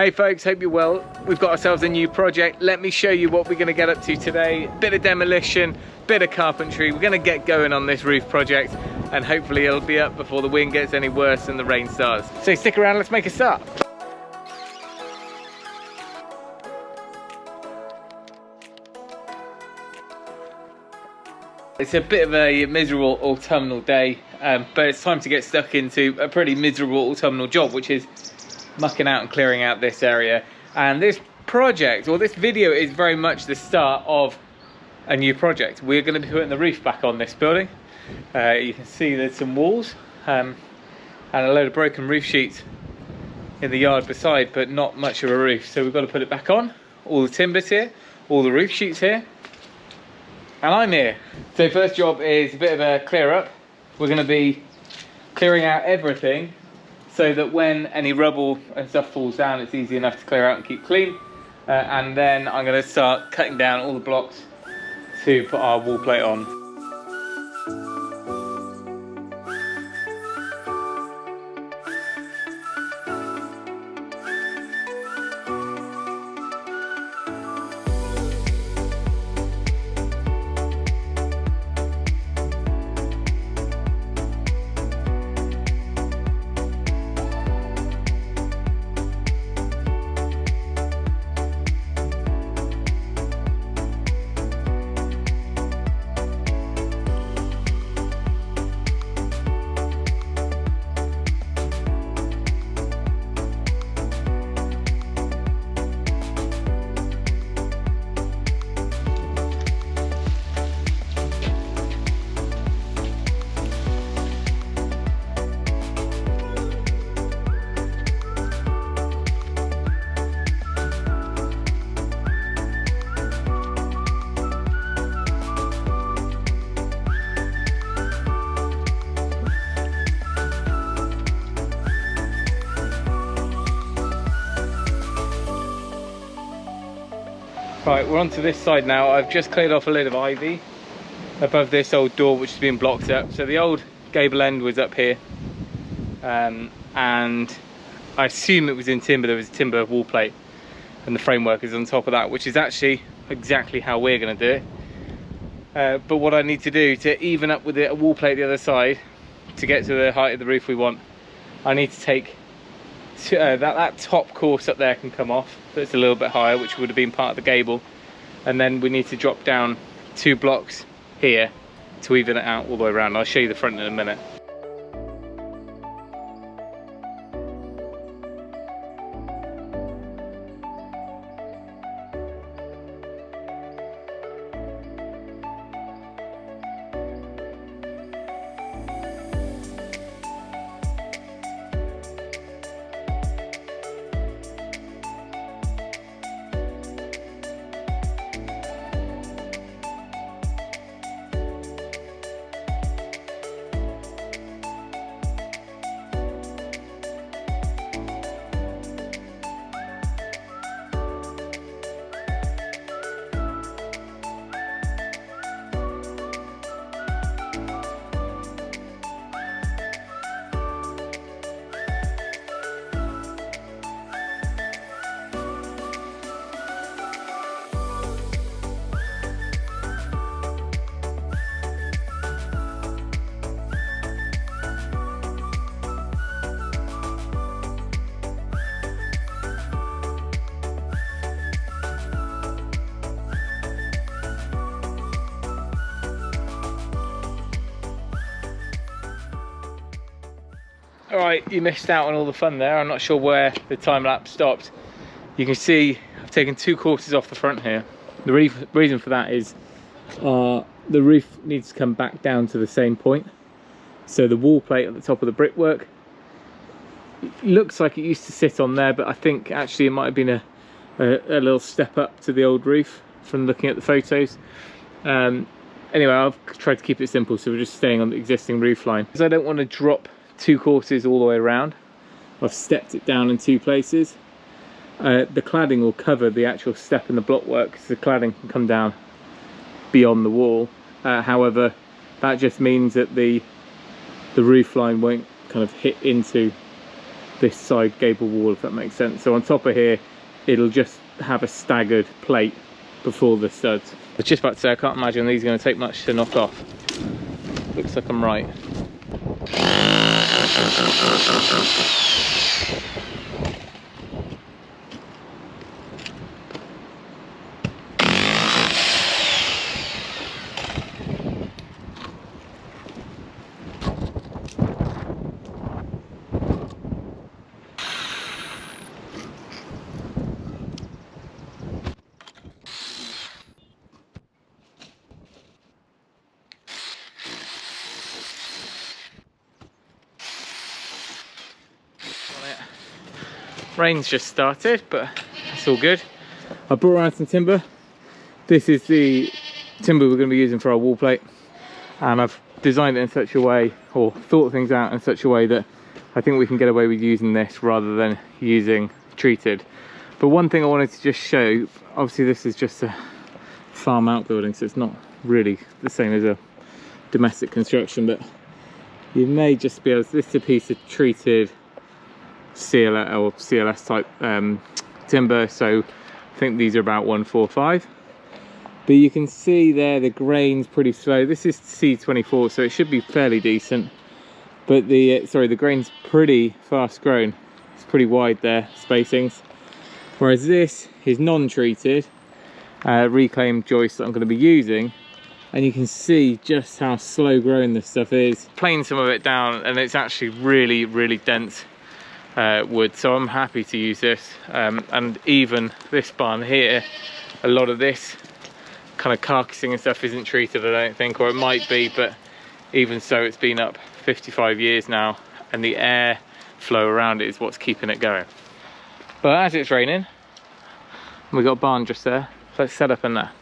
Hey folks, hope you're well. We've got ourselves a new project. Let me show you what we're going to get up to today. Bit of demolition, bit of carpentry. We're going to get going on this roof project and hopefully it'll be up before the wind gets any worse and the rain starts. So stick around, let's make a start. It's a bit of a miserable autumnal day, but it's time to get stuck into a pretty miserable autumnal job, which is mucking out and clearing out this area. And this project, or this video, is very much the start of a new project. We're going to be putting the roof back on this building. You can see there's some walls and a load of broken roof sheets in the yard beside, but not much of a roof. So we've got to put it back on. All the timber's here, all the roof sheets here, and I'm here. So first job is a bit of a clear up. We're going to be clearing out everything so that when any rubble and stuff falls down, it's easy enough to clear out and keep clean. And then I'm going to start cutting down all the blocks to put our wall plate on. Right, we're onto this side now. I've just cleared off a load of ivy above this old door which has been blocked up. So the old gable end was up here, and I assume it was in timber. There was a timber wall plate and the framework is on top of that, which is actually exactly how we're going to do it. But what I need to do to even up with a wall plate the other side to get to the height of the roof we want, I need to take that top course up there can come off. That's a little bit higher, which would have been part of the gable, and then we need to drop down 2 blocks here to even it out all the way around. I'll show you the front in a minute. Alright, you missed out on all the fun there. I'm not sure where the time lapse stopped. You can see I've taken 2 quarters off the front here. The reason for that is the roof needs to come back down to the same point. So the wall plate at the top of the brickwork looks like it used to sit on there, but I think actually it might have been a little step up to the old roof from looking at the photos. Anyway, I've tried to keep it simple, so we're just staying on the existing roof line. Because I don't want to drop 2 quarters all the way around, I've stepped it down in 2 places. The cladding will cover the actual step in the blockwork, so the cladding can come down beyond the wall. However, that just means that the roof line won't kind of hit into this side gable wall, if that makes sense. So on top of here, it'll just have a staggered plate before the studs. I was just about to say, I can't imagine these are going to take much to knock off. Looks like I'm right. Rain's just started, but it's all good. I brought around some timber. This is the timber we're going to be using for our wall plate, and I've designed it in such a way, or thought things out in such a way, that I think we can get away with using this rather than using treated. But one thing I wanted to just show, obviously this is just a farm outbuilding, so it's not really the same as a domestic construction, but you may just be able to, this is a piece of treated CLS or CLS type timber, so I think these are about 145, but you can see there the grain's pretty slow. This is C24, so it should be fairly decent, but the the grain's pretty fast grown. It's pretty wide there, spacings, whereas this is non-treated reclaimed joist that I'm going to be using, and you can see just how slow growing this stuff is. Planed some of it down, and it's actually really dense wood, so I'm happy to use this. And even this barn here, a lot of this kind of carcassing and stuff isn't treated, I don't think, or it might be, but even so, it's been up 55 years now, and the air flow around it is what's keeping it going. But as it's raining, we've got a barn just there, let's set up in there.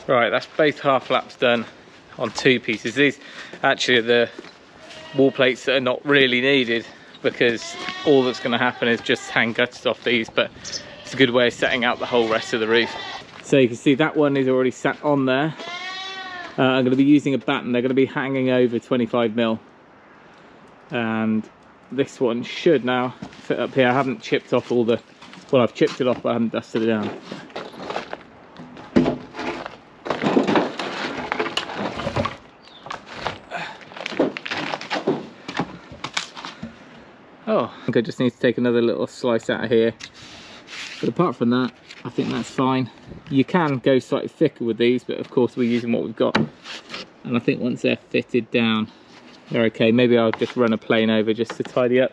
Right, that's both half laps done on two pieces. These actually are the wall plates that are not really needed, because all that's going to happen is just hang gutters off these, but it's a good way of setting out the whole rest of the roof. So you can see that one is already sat on there. I'm going to be using a batten. They're going to be hanging over 25mm, and this one should now fit up here. I haven't chipped off all the, well, I've chipped it off, but I haven't dusted it down. Oh, I think I just need to take another little slice out of here But apart from that, I think that's fine. You can go slightly thicker with these, but of course we're using what we've got. And I think once they're fitted down, they're okay. Maybe I'll just run a plane over just to tidy up.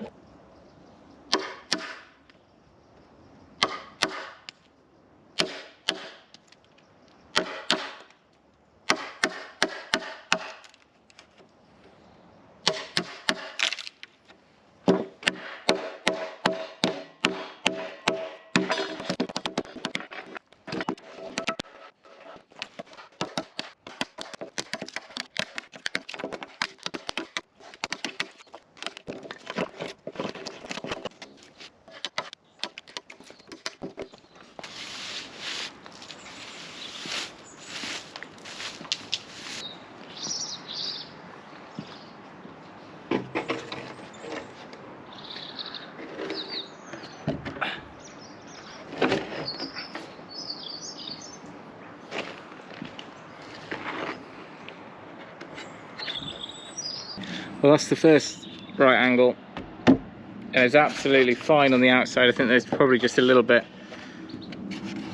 Well, that's the first right angle, and it's absolutely fine on the outside. I think there's probably just a little bit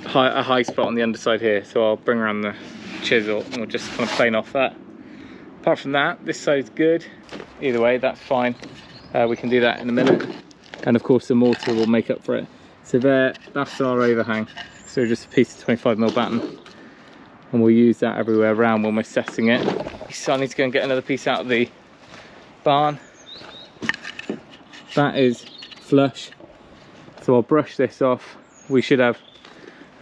a high spot on the underside here, so I'll bring around the chisel and we'll just kind of plane off that. Apart from that, this side's good. Either way, that's fine. We can do that in a minute, and of course the mortar will make up for it. So that's our overhang, so just a piece of 25mm batten, and we'll use that everywhere around when we're setting it. So I need to go and get another piece out of the barn. That is flush, so I'll brush this off. We should have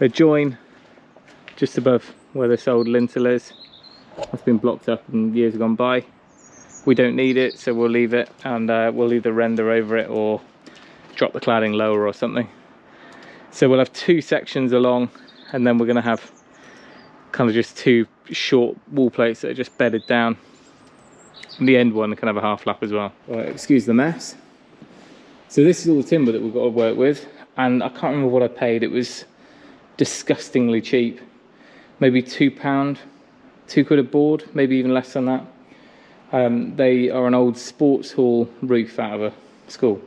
a join just above where this old lintel is. That's been blocked up in years gone by. We don't need it, so we'll leave it, and we'll either render over it or drop the cladding lower or something. So we'll have two sections along, and then we're going to have kind of just two short wall plates that are just bedded down. And the end one can have a half lap as well. Right, excuse the mess. So this is all the timber that we've got to work with, and I can't remember what I paid. It was disgustingly cheap, maybe £2, £2 a board, maybe even less than that. They are an old sports hall roof out of a school.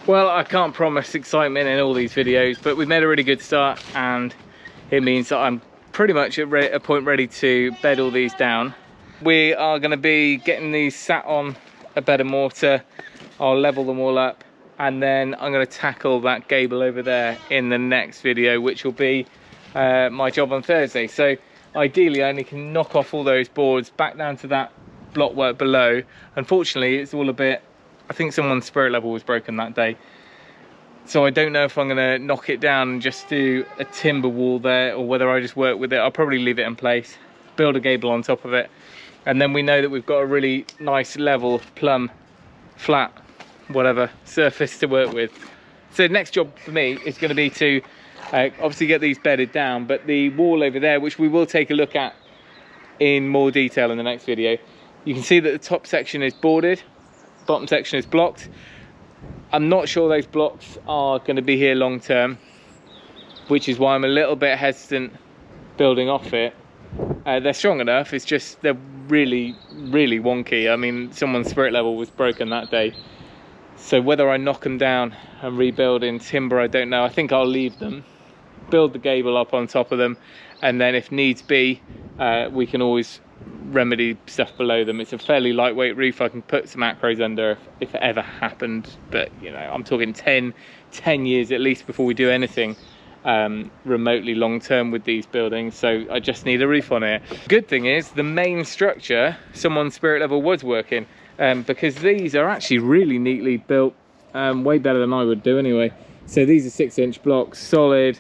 Well, I can't promise excitement in all these videos, but we've made a really good start, and it means that I'm pretty much at a point ready to bed all these down. We are going to be getting these sat on a bed of mortar. I'll level them all up, and then I'm going to tackle that gable over there in the next video, which will be my job on Thursday. So ideally I only can knock off all those boards back down to that block work below. Unfortunately, it's all a bit, I think someone's spirit level was broken that day, so I don't know if I'm going to knock it down and just do a timber wall there, or whether I just work with it. I'll probably leave it in place, build a gable on top of it, and then we know that we've got a really nice level, plumb, flat, whatever surface to work with. So the next job for me is going to be to obviously get these bedded down, but the wall over there, which we will take a look at in more detail in the next video, you can see that the top section is boarded, bottom section is blocked. I'm not sure those blocks are going to be here long term, which is why I'm a little bit hesitant building off it. They're strong enough, it's just they're really wonky. I mean, someone's spirit level was broken that day. So whether I knock them down and rebuild in timber, I don't know. I think I'll leave them, build the gable up on top of them, and then if needs be, we can always remedy stuff below them. It's a fairly lightweight roof. I can put some acros under if it ever happened, but you know, I'm talking 10 years at least before we do anything remotely long term with these buildings. So I just need a roof on it. Good thing is the main structure, someone's spirit level was working, because these are actually really neatly built, way better than I would do anyway. So these are 6-inch blocks, solid,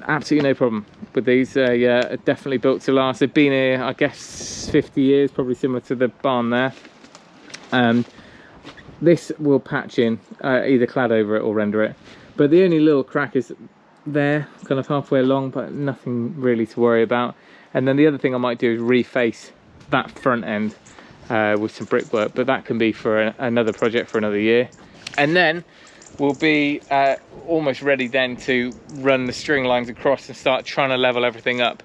absolutely no problem with these. Yeah, definitely built to last. They've been here, I guess, 50 years, probably similar to the barn there. This will patch in, either clad over it or render it, but the only little crack is there, kind of halfway along, but nothing really to worry about. And then the other thing I might do is reface that front end with some brickwork, but that can be for another project for another year. And then we'll be almost ready then to run the string lines across and start trying to level everything up.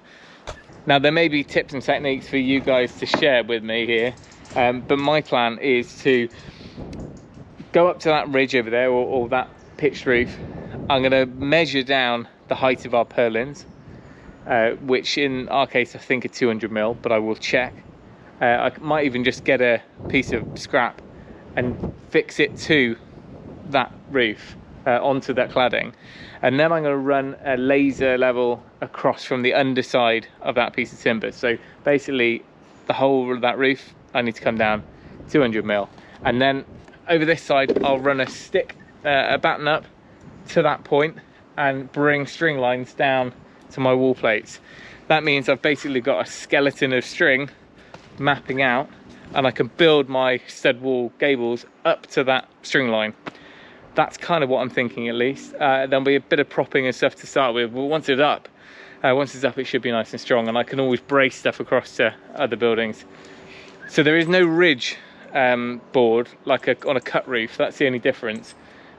Now there may be tips and techniques for you guys to share with me here, but my plan is to go up to that ridge over there, or that pitched roof. I'm going to measure down the height of our purlins, which in our case I think are 200 mil, but I will check. I might even just get a piece of scrap and fix it to that roof, onto that cladding, and then I'm going to run a laser level across from the underside of that piece of timber. So basically the whole of that roof I need to come down 200 mil, and then over this side I'll run a stick, a batten up to that point and bring string lines down to my wall plates. That means I've basically got a skeleton of string mapping out, and I can build my stud wall gables up to that string line. That's kind of what I'm thinking, at least. There'll be a bit of propping and stuff to start with, but once it's up it should be nice and strong, and I can always brace stuff across to other buildings. So there is no ridge board like on a cut roof. That's the only difference.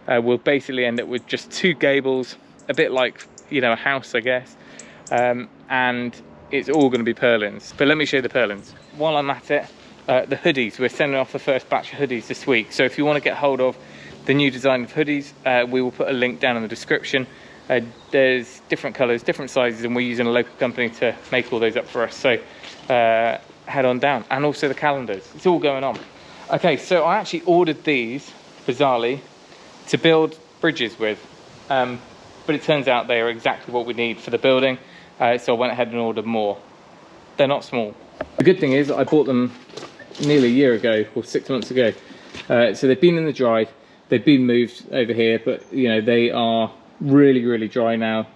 We'll basically end up with just 2 gables, a bit like, you know, a house, I guess, and it's all going to be purlins. But let me show you the purlins. While I'm at it, the hoodies, we're sending off the first batch of hoodies this week, so if you want to get hold of the new design of hoodies, we will put a link down in the description. There's different colours, different sizes, and we're using a local company to make all those up for us, so head on down. And also the calendars, it's all going on. Okay, so I actually ordered these, bizarrely, to build bridges with, but it turns out they are exactly what we need for the building, so I went ahead and ordered more. They're not small. The good thing is I bought them nearly a year ago, or 6 months ago, so they've been in the dry, they've been moved over here, but you know, they are really dry now,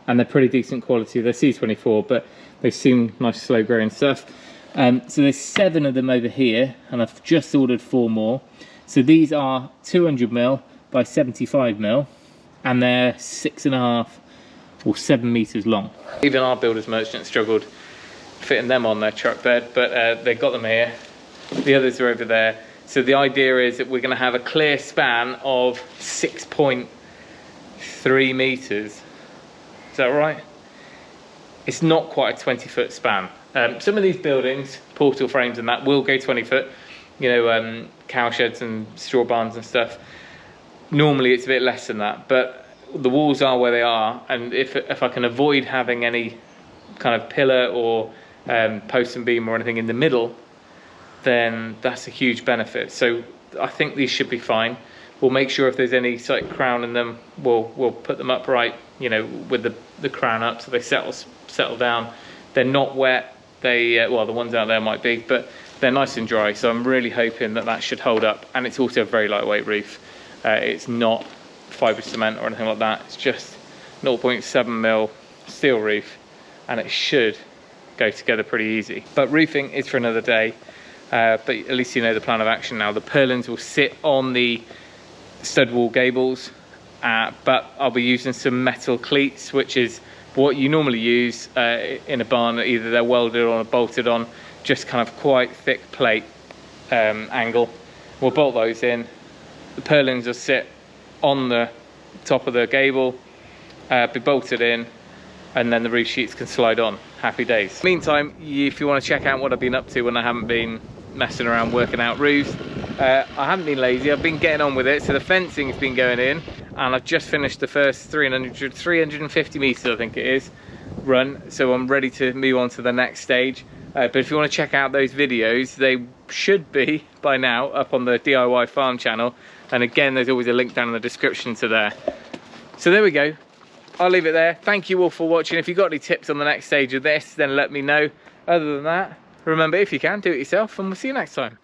and they're pretty decent quality. They're C24, but they seem nice slow growing stuff. So there's 7 of them over here, and I've just ordered 4 more. So these are 200 mil by 75 mil, and they're 6.5 or 7 meters long. Even our builder's merchant struggled fitting them on their truck bed, but they got them here. The others are over there. So the idea is that we're going to have a clear span of 6.3 meters. Is that right? It's not quite a 20-foot span. Some of these buildings, portal frames and that, will go 20 foot. You know, cow sheds and straw barns and stuff. Normally it's a bit less than that, but the walls are where they are, and if I can avoid having any kind of pillar or post and beam or anything in the middle, then that's a huge benefit. So I think these should be fine. We'll make sure if there's any slight crown in them, we'll put them upright, you know, with the crown up, so they settle down. They're not wet. They well, the ones out there might be, but they're nice and dry. So I'm really hoping that should hold up. And it's also a very lightweight roof. It's not fibre cement or anything like that. It's just 0.7 mil steel roof, and it should go together pretty easy. But roofing is for another day. But at least you know the plan of action now. The purlins will sit on the stud wall gables, but I'll be using some metal cleats, which is what you normally use in a barn. Either they're welded or bolted on, just kind of quite thick plate angle. We'll bolt those in. The purlins will sit on the top of the gable, be bolted in, and then the roof sheets can slide on. Happy days. Meantime, if you want to check out what I've been up to when I haven't been messing around working out roofs, I haven't been lazy, I've been getting on with it. So the fencing's been going in, and I've just finished the first 350 meters, I think it is, run. So I'm ready to move on to the next stage. But if you want to check out those videos, they should be by now up on the DIY farm channel. And again, there's always a link down in the description to there. So there we go. I'll leave it there. Thank you all for watching. If you've got any tips on the next stage of this, then let me know. Other than that, remember, if you can, do it yourself, and we'll see you next time.